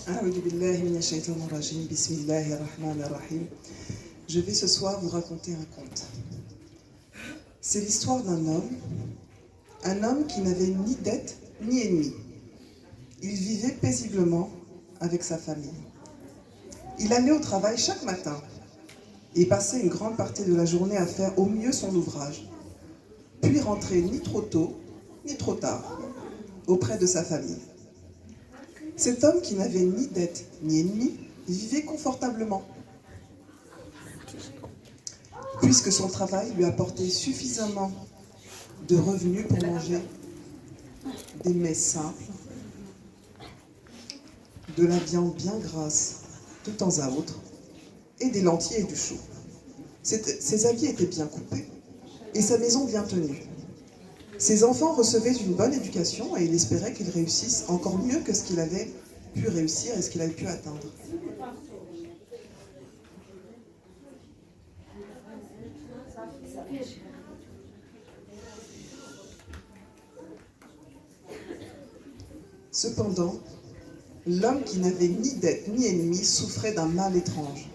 أعوذ بالله من الشيطان الرجيم. بسم الله الرحمن الرحيم. Je vais ce soir vous raconter un conte. C'est l'histoire d'un homme qui n'avait ni dette ni ennemi. Il vivait paisiblement avec sa famille. Il allait au travail chaque matin et passait une grande partie de la journée à faire au mieux son ouvrage, puis rentrer ni trop tôt ni trop tard auprès de sa famille. Cet homme qui n'avait ni dette ni ennemi vivait confortablement, puisque son travail lui apportait suffisamment de revenus pour manger des mets simples, de la viande bien grasse de temps à autre, et des lentilles et du chou. Ses habits étaient bien coupés et sa maison bien tenue. Ses enfants recevaient une bonne éducation et il espérait qu'ils réussissent encore mieux que ce qu'il avait pu réussir et ce qu'il avait pu atteindre. Cependant, l'homme qui n'avait ni dette ni ennemi souffrait d'un mal étrange.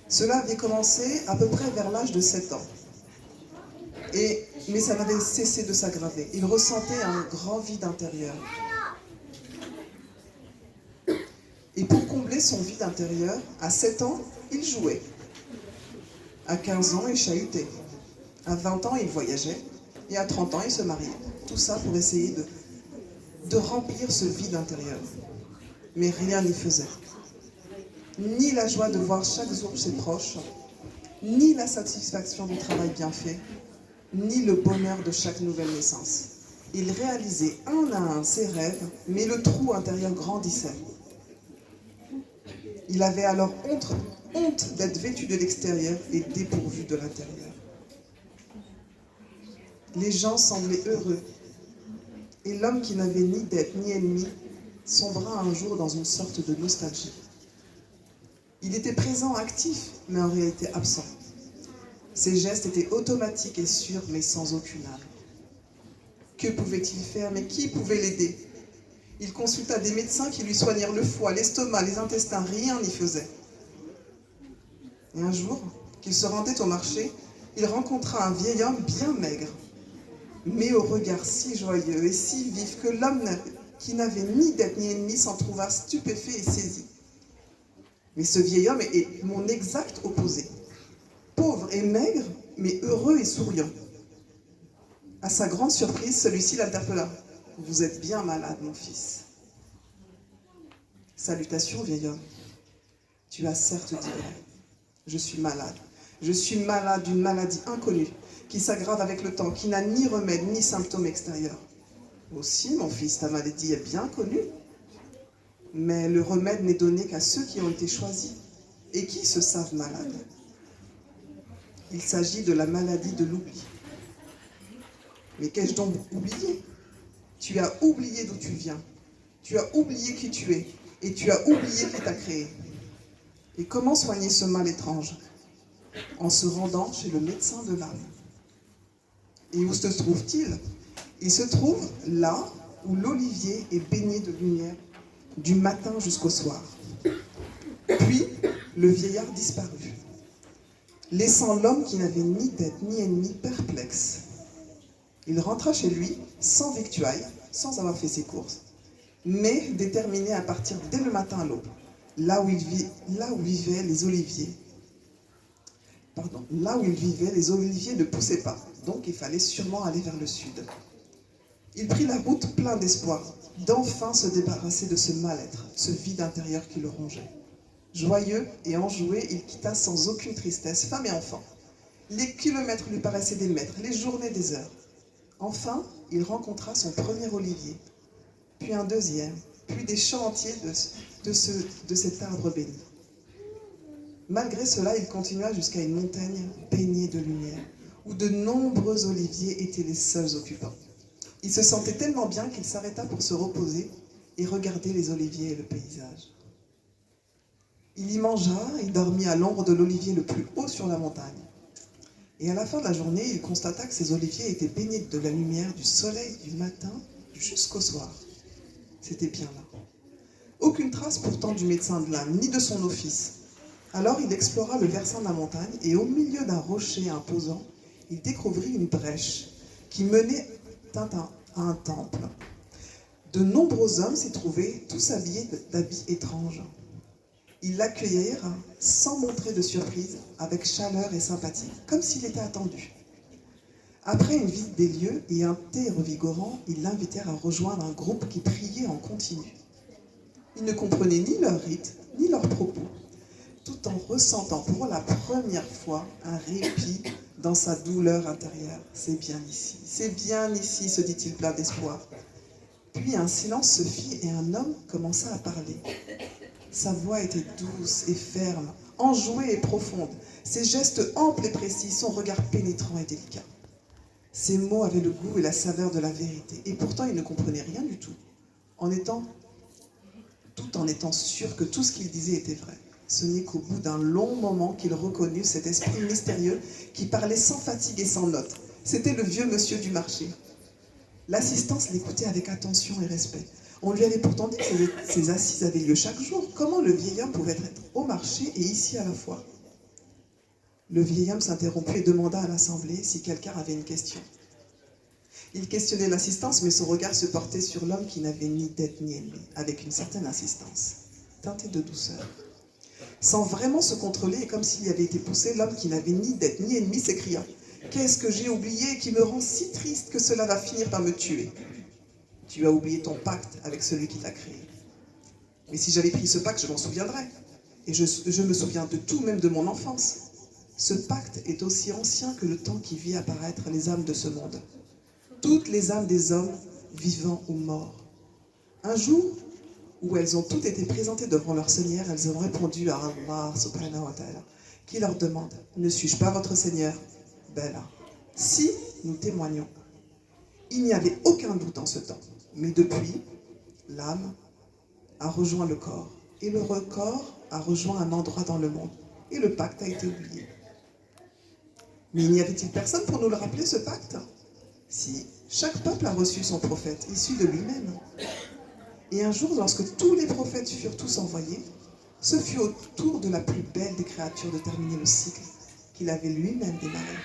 Cela avait commencé à peu près vers l'âge de 7 ans. Mais ça n'avait cessé de s'aggraver. Il ressentait un grand vide intérieur. Et pour combler son vide intérieur, à 7 ans, il jouait. À 15 ans, il chahutait. À 20 ans, il voyageait. Et à 30 ans, il se mariait. Tout ça pour essayer de remplir ce vide intérieur. Mais rien n'y faisait. Ni la joie de voir chaque jour ses proches, ni la satisfaction du travail bien fait, ni le bonheur de chaque nouvelle naissance. Il réalisait un à un ses rêves, mais le trou intérieur grandissait. Il avait alors honte d'être vêtu de l'extérieur et dépourvu de l'intérieur. Les gens semblaient heureux, et l'homme qui n'avait ni dette ni ennemi sombra un jour dans une sorte de nostalgie. Il était présent, actif, mais en réalité absent. Ses gestes étaient automatiques et sûrs, mais sans aucune âme. Que pouvait-il faire, mais qui pouvait l'aider? Il consulta des médecins qui lui soignèrent le foie, l'estomac, les intestins, rien n'y faisait. Et un jour, qu'il se rendait au marché, il rencontra un vieil homme bien maigre, mais au regard si joyeux et si vif que l'homme qui n'avait ni dette ni ennemi s'en trouva stupéfait et saisi. Mais ce vieil homme est mon exact opposé. Pauvre et maigre, mais heureux et souriant. À sa grande surprise, celui-ci l'interpella. « Vous êtes bien malade, mon fils. » « Salutations, vieil homme. Tu as certes dit vrai. Je suis malade. Je suis malade d'une maladie inconnue, qui s'aggrave avec le temps, qui n'a ni remède ni symptômes extérieurs. Aussi, mon fils, ta maladie est bien connue. Mais le remède n'est donné qu'à ceux qui ont été choisis et qui se savent malades. Il s'agit de la maladie de l'oubli. Mais qu'ai-je donc oublié? Tu as oublié d'où tu viens. Tu as oublié qui tu es. Et tu as oublié qui t'a créé. Et comment soigner ce mal étrange? En se rendant chez le médecin de l'âme. Et où se trouve-t-il? Il se trouve là où l'olivier est baigné de lumière du matin jusqu'au soir. Puis, le vieillard disparut, laissant l'homme qui n'avait ni dette ni ennemi perplexe. Il rentra chez lui sans victuailles, sans avoir fait ses courses, mais déterminé à partir dès le matin à l'aube, là où il vivait, les oliviers ne poussaient pas, donc il fallait sûrement aller vers le sud. Il prit la route plein d'espoir, d'enfin se débarrasser de ce mal-être, ce vide intérieur qui le rongeait. Joyeux et enjoué, il quitta sans aucune tristesse femme et enfant. Les kilomètres lui paraissaient des mètres, les journées des heures. Enfin, il rencontra son premier olivier, puis un deuxième, puis des champs entiers de cet arbre béni. Malgré cela, il continua jusqu'à une montagne baignée de lumière, où de nombreux oliviers étaient les seuls occupants. Il se sentait tellement bien qu'il s'arrêta pour se reposer et regarder les oliviers et le paysage. Il y mangea et dormit à l'ombre de l'olivier le plus haut sur la montagne. Et à la fin de la journée, il constata que ces oliviers étaient baignés de la lumière du soleil du matin jusqu'au soir. C'était bien là. Aucune aucune trace pourtant du médecin de l'Inde, ni de son office. Alors il explora le versant de la montagne et au milieu d'un rocher imposant, il découvrit une brèche qui menait à un temple. De nombreux hommes s'y trouvaient, tous habillés d'habits étranges. Ils l'accueillirent sans montrer de surprise, avec chaleur et sympathie, comme s'il était attendu. Après une visite des lieux et un thé revigorant, ils l'invitèrent à rejoindre un groupe qui priait en continu. Ils ne comprenaient ni leurs rites, ni leurs propos, tout en ressentant pour la première fois un répit dans sa douleur intérieure. C'est bien ici, se dit-il plein d'espoir. Puis un silence se fit et un homme commença à parler. Sa voix était douce et ferme, enjouée et profonde, ses gestes amples et précis, son regard pénétrant et délicat. Ses mots avaient le goût et la saveur de la vérité, et pourtant il ne comprenait rien du tout, tout en étant sûr que tout ce qu'il disait était vrai. Ce n'est qu'au bout d'un long moment qu'il reconnut cet esprit mystérieux qui parlait sans fatigue et sans notes. C'était le vieux monsieur du marché. L'assistance l'écoutait avec attention et respect. On lui avait pourtant dit que ces assises avaient lieu chaque jour. Comment le vieil homme pouvait être au marché et ici à la fois? Le vieil homme s'interrompit et demanda à l'assemblée si quelqu'un avait une question. Il questionnait l'assistance, mais son regard se portait sur l'homme qui n'avait ni dette ni ennemi, avec une certaine insistance, teintée de douceur. Sans vraiment se contrôler et comme s'il y avait été poussé, l'homme qui n'avait ni dette ni ennemi s'écria « Qu'est-ce que j'ai oublié qui me rend si triste que cela va finir par me tuer ?» Tu as oublié ton pacte avec celui qui t'a créé. Mais si j'avais pris ce pacte, je m'en souviendrais. Et je me souviens de tout, même de mon enfance. Ce pacte est aussi ancien que le temps qui vit apparaître les âmes de ce monde. Toutes les âmes des hommes, vivants ou morts. Un jour où elles ont toutes été présentées devant leur Seigneur, elles ont répondu à Allah subhanahu wa ta'ala, qui leur demande « Ne suis-je pas votre Seigneur ?» Bella. Si, nous témoignons. Il n'y avait aucun doute en ce temps. Mais depuis, l'âme a rejoint le corps. Et le corps a rejoint un endroit dans le monde. Et le pacte a été oublié. Mais n'y avait-il personne pour nous le rappeler, ce pacte? Si, chaque peuple a reçu son prophète, issu de lui-même. Et un jour, lorsque tous les prophètes furent tous envoyés, ce fut au tour de la plus belle des créatures de terminer le cycle qu'il avait lui-même démarré.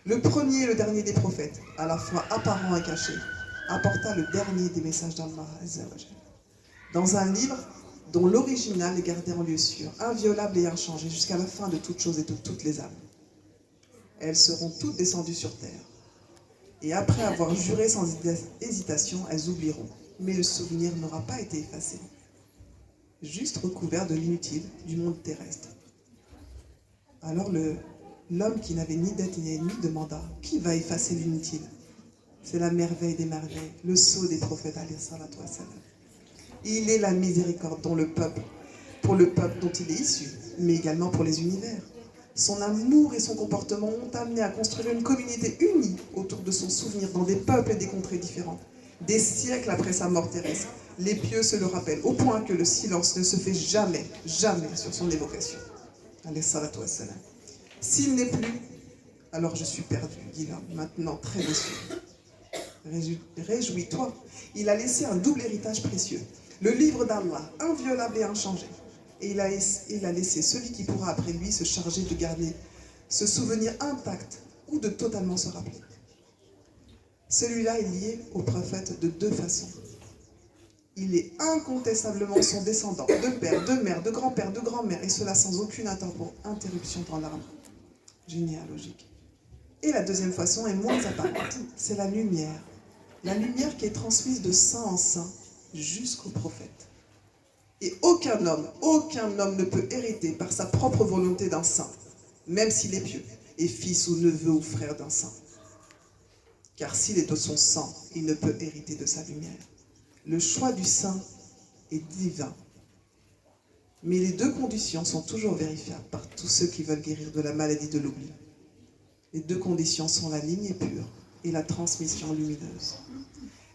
Le premier et le dernier des prophètes, à la fois apparent et caché, apporta le dernier des messages d'Allah dans un livre dont l'original est gardé en lieu sûr, inviolable et inchangé jusqu'à la fin de toutes choses et de toutes les âmes. Elles seront toutes descendues sur terre. Et après avoir juré sans hésitation, elles oublieront. Mais le souvenir n'aura pas été effacé, juste recouvert de l'inutile du monde terrestre. Alors l'homme qui n'avait ni dette ni ennemi demanda « Qui va effacer l'inutile ?» C'est la merveille des merveilles, le sceau des prophètes, alayhi salatu wa salam. Il est la miséricorde pour le peuple dont il est issu, mais également pour les univers. Son amour et son comportement ont amené à construire une communauté unie autour de son souvenir dans des peuples et des contrées différentes. Des siècles après sa mort terrestre, les pieux se le rappellent, au point que le silence ne se fait jamais, jamais sur son évocation. Alayhi salatu wa salam. S'il n'est plus, alors je suis perdu, dit l'homme, maintenant très déçu. Réjouis-toi, il a laissé un double héritage précieux, le livre d'Allah, inviolable et inchangé. Et il a laissé celui qui pourra après lui se charger de garder ce souvenir intact ou de totalement se rappeler. Celui-là est lié au prophète de deux façons. Il est incontestablement son descendant, de père, de mère, de grand-père, de grand-mère, et cela sans aucune interruption dans l'arbre généalogique. Et la deuxième façon est moins apparente, c'est la lumière qui est transmise de saint en saint jusqu'au prophète. Et aucun homme ne peut hériter par sa propre volonté d'un saint, même s'il est pieux, et fils ou neveu ou frère d'un saint. Car s'il est de son sang, il ne peut hériter de sa lumière. Le choix du saint est divin. Mais les deux conditions sont toujours vérifiables par tous ceux qui veulent guérir de la maladie de l'oubli. Les deux conditions sont la lignée pure et la transmission lumineuse.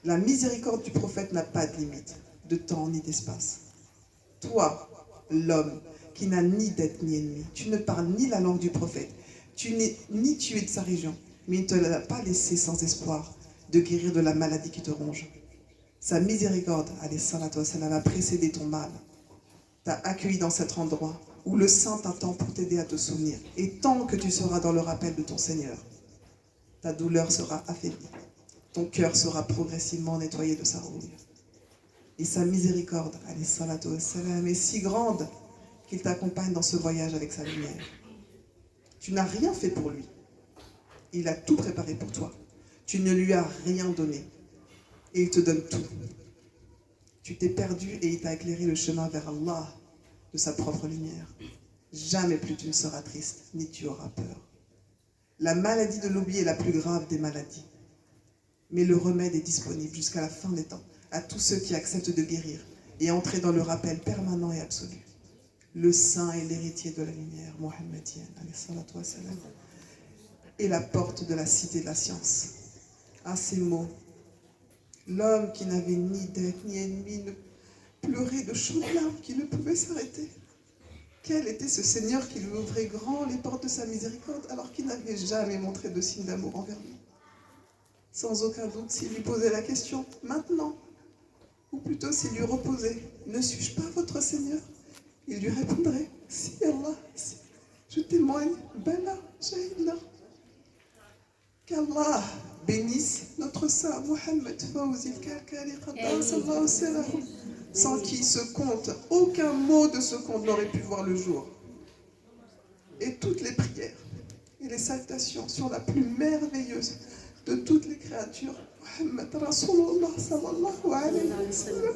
La miséricorde du prophète n'a pas de limite, de temps ni d'espace. Toi, l'homme, qui n'a ni dette ni ennemi, tu ne parles ni la langue du prophète, tu n'es ni tué de sa région, mais il ne te l'a pas laissé sans espoir de guérir de la maladie qui te ronge. Sa miséricorde, alayhi salatu wa salam, a précédé ton mal. t'a accueilli dans cet endroit où le Saint t'attend pour t'aider à te souvenir. Et tant que tu seras dans le rappel de ton Seigneur, ta douleur sera affaiblie. Ton cœur sera progressivement nettoyé de sa rouille. Et sa miséricorde, alayhi salatu wassalam, est si grande qu'il t'accompagne dans ce voyage avec sa lumière. Tu n'as rien fait pour lui. Il a tout préparé pour toi. Tu ne lui as rien donné. Et il te donne tout. Tu t'es perdu et il t'a éclairé le chemin vers Allah de sa propre lumière. Jamais plus tu ne seras triste, ni tu auras peur. La maladie de l'oubli est la plus grave des maladies. Mais le remède est disponible jusqu'à la fin des temps à tous ceux qui acceptent de guérir et entrer dans le rappel permanent et absolu. Le saint est l'héritier de la lumière, Mohammedienne, et la porte de la cité de la science. À ces mots, l'homme qui n'avait ni dette ni ennemi ne pleurait de chaudes larmes qui ne pouvaient s'arrêter. Quel était ce Seigneur qui lui ouvrait grand les portes de sa miséricorde alors qu'il n'avait jamais montré de signe d'amour envers lui? Sans aucun doute, s'il lui posait la question, maintenant, ou plutôt s'il lui reposait, ne suis-je pas votre Seigneur? Il lui répondrait, si Allah, si, je témoigne, Bala, Shahidna. Qu'Allah bénisse notre saint Mohammed Fawzi al-Kalkali, sans qui ce conte, aucun mot de ce conte n'aurait pu voir le jour. Et toutes les prières et les salutations sur la plus merveilleuse de toutes les créatures, Muhammad Rasulullah sallallahu alayhi wa sallam.